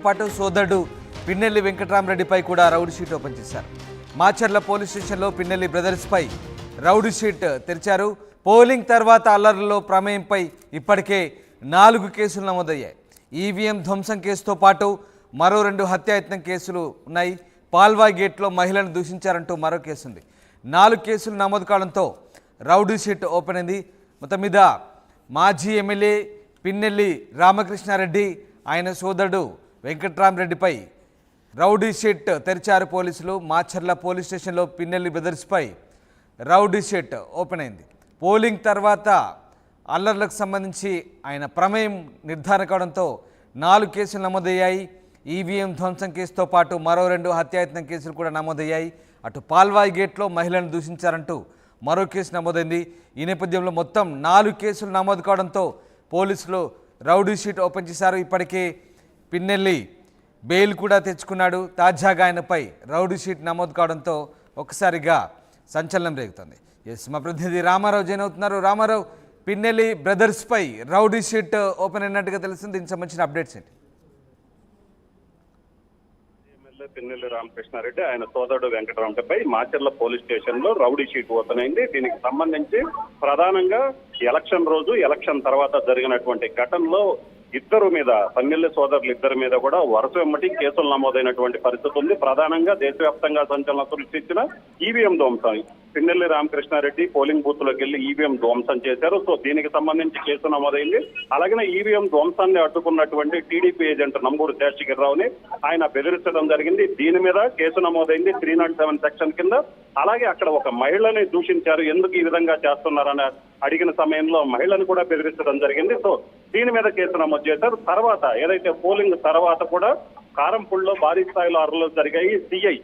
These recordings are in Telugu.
పాటు సోదరుడు పిన్నెల్లి వెంకట్రామరెడ్డిపై కూడా రౌడీ షీట్ ఓపెన్ చేశారు. మాచర్ల పోలీస్ స్టేషన్లో పిన్నెల్లి బ్రదర్స్పై రౌడీ షీట్ తెరిచారు. పోలింగ్ తర్వాత అల్లర్లలో ప్రమేయంపై ఇప్పటికే 4 కేసులు నమోదయ్యాయి. ఈవీఎం ధ్వంసం కేసుతో పాటు మరో 2 హత్యాయత్నం కేసులు ఉన్నాయి. పాల్వాయ్ గేట్లో మహిళను దూషించారంటూ మరో కేసు ఉంది. 4 కేసులు నమోదు కావడంతో రౌడీ షీట్ ఓపెన్ అయింది. మొత్తం మీద మాజీ ఎమ్మెల్యే పిన్నెల్లి రామకృష్ణారెడ్డి ఆయన సోదరుడు వెంకట్రామరెడ్డిపై రౌడీ షీట్ తెరిచారు పోలీసులు. మాచర్ల పోలీస్ స్టేషన్లో పిన్నెల్లి బ్రదర్స్పై రౌడీ షీట్ ఓపెన్ అయింది. పోలింగ్ తర్వాత అల్లర్లకు సంబంధించి ఆయన ప్రమేయం నిర్ధారణ కావడంతో 4 కేసులు నమోదయ్యాయి. ఈవీఎం ధ్వంసం కేసుతో పాటు మరో 2 హత్యాయత్నం కేసులు కూడా నమోదయ్యాయి. అటు పాల్వాయ్ గేట్లో మహిళను దూషించారంటూ మరో కేసు నమోదైంది. ఈ నేపథ్యంలో మొత్తం 4 కేసులు నమోదు కావడంతో పోలీసులు రౌడీ షీట్ ఓపెన్ చేశారు. ఇప్పటికే పిన్నెల్లి బెయిల్ కూడా తెచ్చుకున్నాడు. తాజాగా ఆయనపై రౌడీ షీట్ నమోదు కావడంతో ఒక్కసారిగా సంచలనం రేగుతుంది. మా ప్రతినిధి రామారావు జాయిన్ అవుతున్నారు. రామారావు, పిన్నెల్లి బ్రదర్స్పై రౌడీ షీట్ ఓపెన్ అయినట్టుగా తెలుస్తుంది. దీనికి సంబంధించిన అప్డేట్స్ ఏంటి? పిన్నెల్లి రామకృష్ణారెడ్డి ఆయన సోదరుడు వెంకటరామరెడ్డిపై మాచర్ల పోలీస్ స్టేషన్ లో రౌడీ షీట్ ఓపెన్ అయింది. దీనికి సంబంధించి ప్రధానంగా ఎలక్షన్ రోజు, ఎలక్షన్ తర్వాత జరిగినటువంటి ఘటనలో ఇద్దరు మీద, పిన్నెల్లి సోదరులు ఇద్దరి మీద కూడా వరుస వెంబటి కేసులు నమోదైనటువంటి పరిస్థితి ఉంది. ప్రధానంగా దేశవ్యాప్తంగా సంచలనం సృష్టించిన ఈవీఎం ధ్వంసం. పిన్నెల్లి రామకృష్ణారెడ్డి పోలింగ్ బూత్ లోకి వెళ్లి ఈవీఎం ధ్వంసం చేశారు. సో దీనికి సంబంధించి కేసు నమోదైంది. అలాగే ఈవీఎం ధ్వంసాన్ని అడ్డుకున్నటువంటి టీడీపీ ఏజెంట్ నంబూరు శేషగిరిరావుని ఆయన బెదిరించడం జరిగింది. దీని మీద కేసు నమోదైంది 307 సెక్షన్ కింద. అలాగే అక్కడ ఒక మహిళని దూషించారు. ఎందుకు ఈ విధంగా చేస్తున్నారని అడిగిన సమయంలో మహిళను కూడా బెదిరించడం జరిగింది. సో దీని మీద కేసు నమోదు చేశారు. తర్వాత ఏదైతే పోలింగ్ తర్వాత కూడా కారంపూడిలో భారీ స్థాయిలో అర్రలు జరిగాయి. సిఐ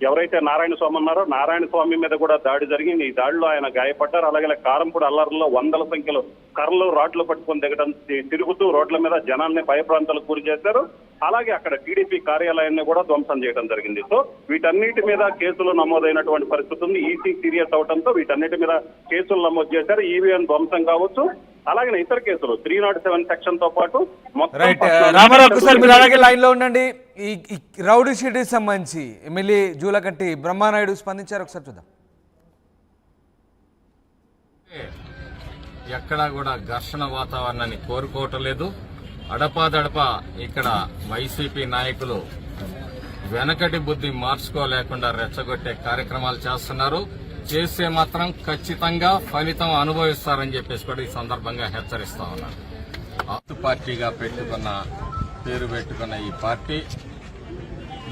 ఎవరైతే నారాయణ స్వామి ఉన్నారో నారాయణ స్వామి మీద కూడా దాడి జరిగింది. ఈ దాడిలో ఆయన గాయపడ్డారు. అలాగే కారంపూడి అల్లర్లలో వందల సంఖ్యలో కర్రలు, రాడ్లు పట్టుకొని దిగడం, తిరుగుతూ రోడ్ల మీద జనాన్ని భయప్రాంతాలకు గురి చేశారు. అలాగే అక్కడ టీడీపీ కార్యాలయాన్ని కూడా ధ్వంసం చేయడం జరిగింది. సో వీటన్నిటి మీద కేసులు నమోదైనటువంటి పరిస్థితి ఉంది. ఈసీ సీరియస్ అవడంతో వీటన్నిటి మీద కేసులు నమోదు చేశారు. ఈవీఎం ధ్వంసం కావచ్చు, అలాగే ఇతర కేసులు 307 సెక్షన్ తో పాటు రామారావు ఒకసారి మీరు అలాగే లైన్ లో ఉండండి. ఈ రౌడీ షీట్ సంబంధించి ఎమ్మెల్యే జూలకంటి బ్రహ్మానాయుడు స్పందించారు. ఒకసారి చూద్దాం. ఎక్కడా కూడా ఘర్షణ వాతావరణాన్ని కోరుకోవటం లేదు. అడపాదడప ఇక్కడ వైసీపీ నాయకులు వెనకటి బుద్ధి మార్చుకోలేకుండా రెచ్చగొట్టే కార్యక్రమాలు చేస్తున్నారు. చేస్తే మాత్రం ఖచ్చితంగా ఫలితం అనుభవిస్తారని చెప్పేసి కూడా ఈ సందర్భంగా హెచ్చరిస్తా ఉన్నారు. ఆతు పార్టీగా పేరు పెట్టుకున్న ఈ పార్టీ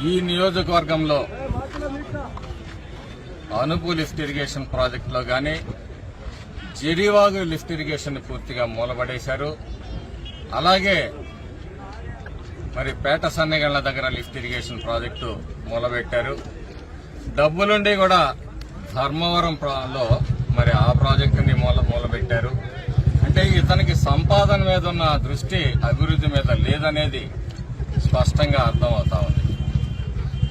ఈ నియోజకవర్గంలో అనుపు లిఫ్ట్ ఇరిగేషన్ ప్రాజెక్టులో గాని జిడివాగు లిఫ్ట్ ఇరిగేషన్ పూర్తిగా మూలబడేశారు. అలాగే మరి పేట సన్నగళ్ల దగ్గర లిఫ్ట్ ఇరిగేషన్ ప్రాజెక్టు మూలబెట్టారు. డబ్బులుండి కూడా ధర్మవరంలో మరి ఆ ప్రాజెక్టుని మూలబెట్టారు. అంటే ఇతనికి సంపాదన మీద ఉన్న దృష్టి అభివృద్ధి మీద లేదనేది స్పష్టంగా అర్థమవుతా ఉంది.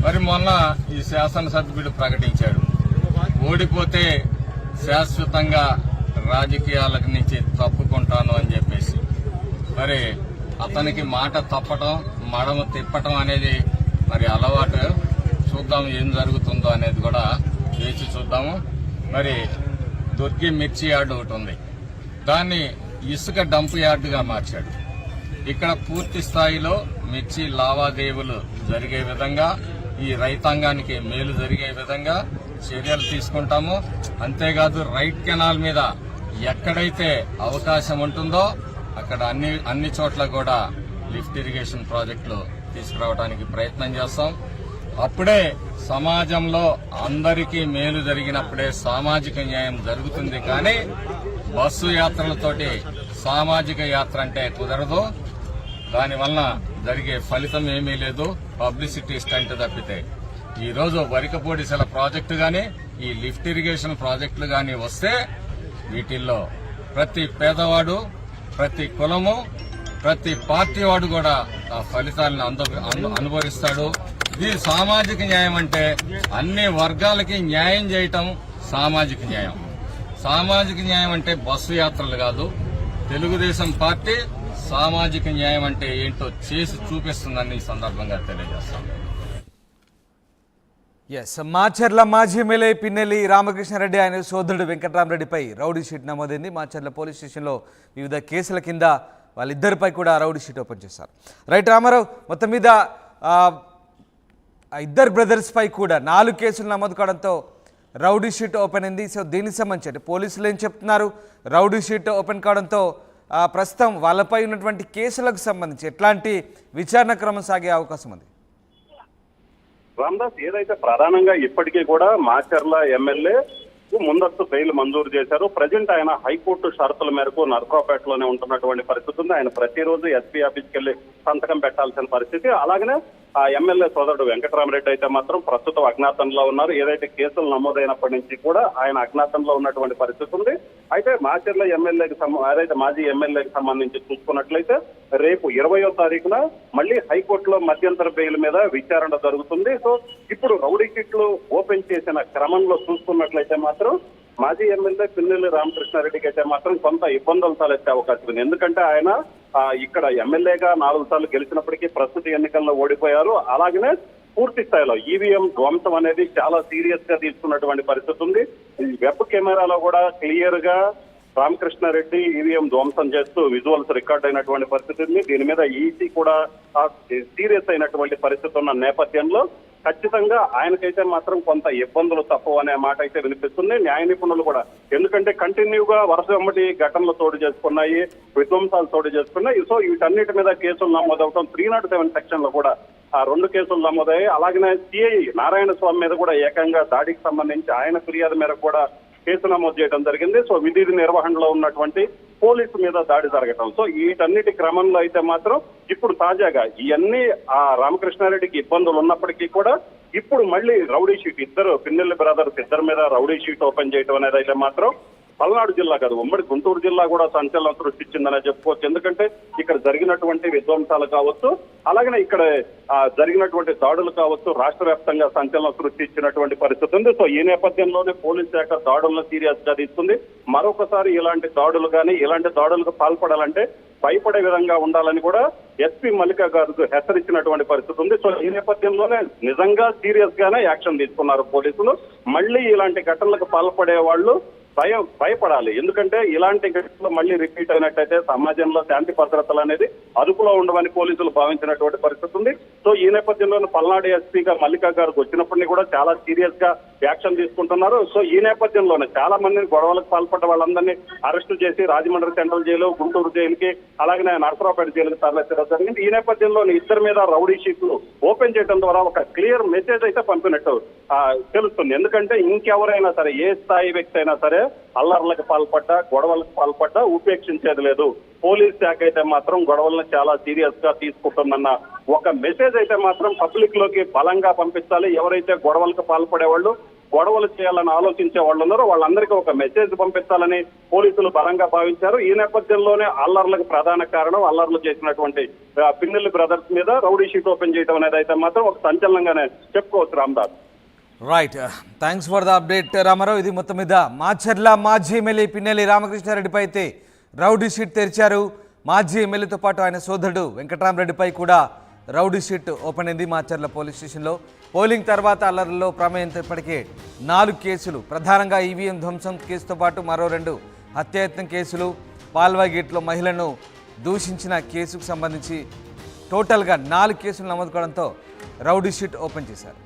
మరి మొన్న ఈ శాసనసభ్యుడు ప్రకటించాడు, ఓడిపోతే శాశ్వతంగా రాజకీయాల నుంచి తప్పుకుంటాను అని చెప్పేసి. మరి అతనికి మాట తప్పటం, మడమ తిప్పటం అనేది మరి అలవాటు. చూద్దాం ఏం జరుగుతుందో అనేది కూడా వేచి చూద్దాము. మరి దొరికి మిర్చి యార్డు ఒకటి ఉంది, దాన్ని ఇసుక డంప్ యార్డుగా మార్చాడు. ఇక్కడ పూర్తి స్థాయిలో మిర్చి లావాదేవీలు జరిగే విధంగా, ఈ రైతాంగానికి మేలు జరిగే విధంగా చర్యలు తీసుకుంటాము. అంతేకాదు రైట్ కెనాల్ మీద ఎక్కడైతే అవకాశం ఉంటుందో అక్కడ అన్ని చోట్ల కూడా లిఫ్ట్ ఇరిగేషన్ ప్రాజెక్టులు తీసుకురావడానికి ప్రయత్నం చేస్తాం. అప్పుడే సమాజంలో అందరికీ మేలు జరిగినప్పుడే సామాజిక న్యాయం జరుగుతుంది. కానీ బస్సు యాత్రలతోటి సామాజిక యాత్ర అంటే కుదరదు. దానివల్ల జరిగే ఫలితం ఏమీ లేదు, పబ్లిసిటీ స్టంట్ తప్పితే. ఈ రోజు వరికపూడిసెల ప్రాజెక్టు గాని, ఈ లిఫ్ట్ ఇరిగేషన్ ప్రాజెక్టులు గాని వస్తే వీటిల్లో ప్రతి పేదవాడు, ప్రతి కులము, ప్రతి పార్టీ వాడు కూడా ఆ ఫలితాలను అనుభవిస్తాడు. ఇది సామాజిక న్యాయం అంటే అన్ని వర్గాలకి న్యాయం చేయటం సామాజిక న్యాయం. సామాజిక న్యాయం అంటే బస్సు యాత్రలు కాదు. తెలుగుదేశం పార్టీ సామాజిక న్యాయం అంటే ఏంటో చేసి చూపిస్తుందని ఈ సందర్భంగా తెలియజేస్తాం. మాచర్ల మాజీ ఎమ్మెల్యే పిన్నెల్లి రామకృష్ణారెడ్డి ఆయన సోదరుడు వెంకట్రామరెడ్డిపై రౌడీ షీట్ నమోదైంది. మాచర్ల పోలీస్ స్టేషన్లో వివిధ కేసుల కింద వాళ్ళిద్దరిపై కూడా రౌడీ షీట్ ఓపెన్ చేశారు. రైట్ రామారావు, మొత్తం మీద ఇద్దరు బ్రదర్స్పై కూడా 4 కేసులు నమోదు కావడంతో రౌడీ షీట్ ఓపెన్ అయింది. సో దీనికి సంబంధించి అంటే పోలీసులు ఏం చెప్తున్నారు, రౌడీ షీట్ ఓపెన్ కావడంతో ప్రస్తుతం వాళ్ళపై ఉన్నటువంటి కేసులకు సంబంధించి ఎట్లాంటి విచారణ క్రమం సాగే అవకాశం ఉంది? రామదాస్, ఏదైతే ప్రధానంగా ఇప్పటికీ కూడా మాచర్ల ఎమ్మెల్యే ముందస్తు బెయిల్ మంజూరు చేశారు. ప్రజెంట్ ఆయన హైకోర్టు షరతుల మేరకు నర్సరావుపేటలోనే ఉంటున్నటువంటి పరిస్థితి ఉంది. ఆయన ప్రతిరోజు ఎస్పీ ఆఫీస్కి వెళ్లి సంతకం పెట్టాల్సిన పరిస్థితి. అలాగనే ఆ ఎమ్మెల్యే సోదరుడు వెంకటరామరెడ్డి అయితే మాత్రం ప్రస్తుతం అజ్ఞాతంలో ఉన్నారు. ఏదైతే కేసులు నమోదైనప్పటి నుంచి కూడా ఆయన అజ్ఞాతంలో ఉన్నటువంటి పరిస్థితి ఉంది. అయితే మాచర్ల ఎమ్మెల్యేకి ఏదైతే మాజీ ఎమ్మెల్యేకి సంబంధించి చూసుకున్నట్లయితే రేపు 20వ తారీఖున మళ్ళీ హైకోర్టులో మధ్యంతర బెయిల్ మీద విచారణ జరుగుతుంది. సో ఇప్పుడు రౌడీ షీట్లు ఓపెన్ చేసిన క్రమంలో చూసుకున్నట్లయితే మాత్రం మాజీ ఎమ్మెల్యే పిన్నెల్లి రామకృష్ణారెడ్డికి అయితే మాత్రం కొంత ఇబ్బందులు తలెత్తే అవకాశం ఉంది. ఎందుకంటే ఆయన ఇక్కడ ఎమ్మెల్యేగా 4 సార్లు గెలిచినప్పటికీ ప్రస్తుత ఎన్నికల్లో ఓడిపోయారు. అలాగనే పూర్తి స్థాయిలో ఈవీఎం ధ్వంసం అనేది చాలా సీరియస్ గా తీసుకున్నటువంటి పరిస్థితి ఉంది. వెబ్ కెమెరాలో కూడా క్లియర్ గా రామకృష్ణారెడ్డి ఈవీఎం ధ్వంసం చేస్తూ విజువల్స్ రికార్డ్ అయినటువంటి పరిస్థితి ఉంది. దీని మీద ఈసీ కూడా సీరియస్ అయినటువంటి పరిస్థితి ఉన్న నేపథ్యంలో ఖచ్చితంగా ఆయనకైతే మాత్రం కొంత ఇబ్బందులు తప్పవు అనే మాట అయితే వినిపిస్తుంది. న్యాయ నిపుణులు కూడా, ఎందుకంటే కంటిన్యూగా వరుస వెంబడి ఘటనలు చోటు చేసుకున్నాయి, విధ్వంసాలు చోటు చేసుకున్నాయి. సో వీటన్నిటి మీద కేసులు నమోదవటం 307 సెక్షన్ లో కూడా ఆ 2 కేసులు నమోదయ్యాయి. అలాగనే సిఐ నారాయణ స్వామి మీద కూడా ఏకంగా దాడికి సంబంధించి ఆయన ఫిర్యాదు మేరకు కూడా కేసు నమోదు చేయడం జరిగింది. సో విధి నిర్వహణలో ఉన్నటువంటి పోలీసు మీద దాడి జరగటం, సో వీటన్నిటి క్రమంలో అయితే మాత్రం ఇప్పుడు తాజాగా ఇవన్నీ ఆ రామకృష్ణారెడ్డికి ఇబ్బందులు ఉన్నప్పటికీ కూడా ఇప్పుడు మళ్ళీ రౌడీ షీట్ పిన్నెల్లి బ్రదర్స్ ఇద్దరి మీద రౌడీ షీట్ ఓపెన్ చేయడం అనేది అయితే మాత్రం పల్నాడు జిల్లా కాదు, ఉమ్మడి గుంటూరు జిల్లా కూడా సంచలనం సృష్టించిందనే చెప్పుకోవచ్చు. ఎందుకంటే ఇక్కడ జరిగినటువంటి విధ్వంసాలు కావచ్చు, అలాగనే ఇక్కడ జరిగినటువంటి దాడులు కావచ్చు, రాష్ట్ర వ్యాప్తంగా సంచలనం సృష్టించినటువంటి పరిస్థితి ఉంది. సో ఈ నేపథ్యంలోనే పోలీస్ శాఖ దాడులను సీరియస్ గా తీసుకుంది. మరొకసారి ఇలాంటి దాడులు కానీ ఇలాంటి దాడులకు పాల్పడాలంటే భయపడే విధంగా ఉండాలని కూడా ఎస్పీ మల్లికా గారు హెచ్చరించినటువంటి పరిస్థితి ఉంది. సో ఈ నేపథ్యంలోనే నిజంగా సీరియస్ గానే యాక్షన్ తీసుకున్నారు పోలీసులు. మళ్ళీ ఇలాంటి ఘటనలకు పాల్పడే వాళ్ళు భయపడాలి. ఎందుకంటే ఇలాంటి ఘటనలు మళ్ళీ రిపీట్ అయినట్టయితే సమాజంలో శాంతి భద్రతలు అనేది అదుపులో ఉండవని పోలీసులు భావించినటువంటి పరిస్థితి ఉంది. సో ఈ నేపథ్యంలో పల్నాడు ఎస్పీగా మల్లికా గారికి వచ్చినప్పటినీ కూడా చాలా సీరియస్ గా యాక్షన్ తీసుకుంటున్నారు. సో ఈ నేపథ్యంలోనే చాలా మందిని గొడవలకు పాల్పడ్డ వాళ్ళందరినీ అరెస్టు చేసి రాజమండ్రి సెంట్రల్ జైలు, గుంటూరు జైలుకి, అలాగే నరసరావుపేట జైలుకి తరలించడం జరిగింది. ఈ నేపథ్యంలో ఇద్దరి మీద రౌడీ షీట్లు ఓపెన్ చేయడం ద్వారా ఒక క్లియర్ మెసేజ్ అయితే పంపినట్టు తెలుస్తుంది. ఎందుకంటే ఇంకెవరైనా సరే, ఏ స్థాయి వ్యక్తి అయినా సరే అల్లర్లకు పాల్పడ్డా, గొడవలకు పాల్పడ్డా ఉపేక్షించేది లేదు. పోలీస్ శాఖ అయితే మాత్రం గొడవలను చాలా సీరియస్ గా తీసుకుంటుందన్న ఒక మెసేజ్ అయితే మాత్రం పబ్లిక్ లోకి బలంగా పంపించాలి. ఎవరైతే గొడవలకు పాల్పడే వాళ్ళు, గొడవలు చేయాలని ఆలోచించే వాళ్ళు ఉన్నారో వాళ్ళందరికీ ఒక మెసేజ్ పంపించాలని పోలీసులు బలంగా భావించారు. ఈ నేపథ్యంలోనే అల్లర్లకు ప్రధాన కారణం అల్లర్లు చేసినటువంటి పిన్నెల్లి బ్రదర్స్ మీద రౌడీ షీట్ ఓపెన్ చేయడం అనేది అయితే మాత్రం ఒక సంచలనంగానే చెప్పుకోవచ్చు. Ramdas, right, thanks for the update Ramarao. ఇది మొత్తం మీద మాచర్ల మాజీ ఎమ్మెల్యే పిన్నెల్లి రామకృష్ణారెడ్డిపై అయితే రౌడీ షీట్ తెరిచారు. మాజీ ఎమ్మెల్యేతో పాటు ఆయన సోదరుడు వెంకటరామరెడ్డిపై కూడా రౌడీ షీట్ ఓపెన్ అయింది మాచర్ల పోలీస్ స్టేషన్లో. పోలింగ్ తర్వాత అల్లర్లలో ప్రమేయంతో ఇప్పటికే 4 కేసులు, ప్రధానంగా ఈవీఎం ధ్వంసం కేసుతో పాటు మరో 2 హత్యాయత్నం కేసులు, పాల్వా గేట్లో మహిళను దూషించిన కేసుకు సంబంధించి టోటల్గా 4 కేసులు నమోదు కావడంతో రౌడీ షీట్ ఓపెన్ చేశారు.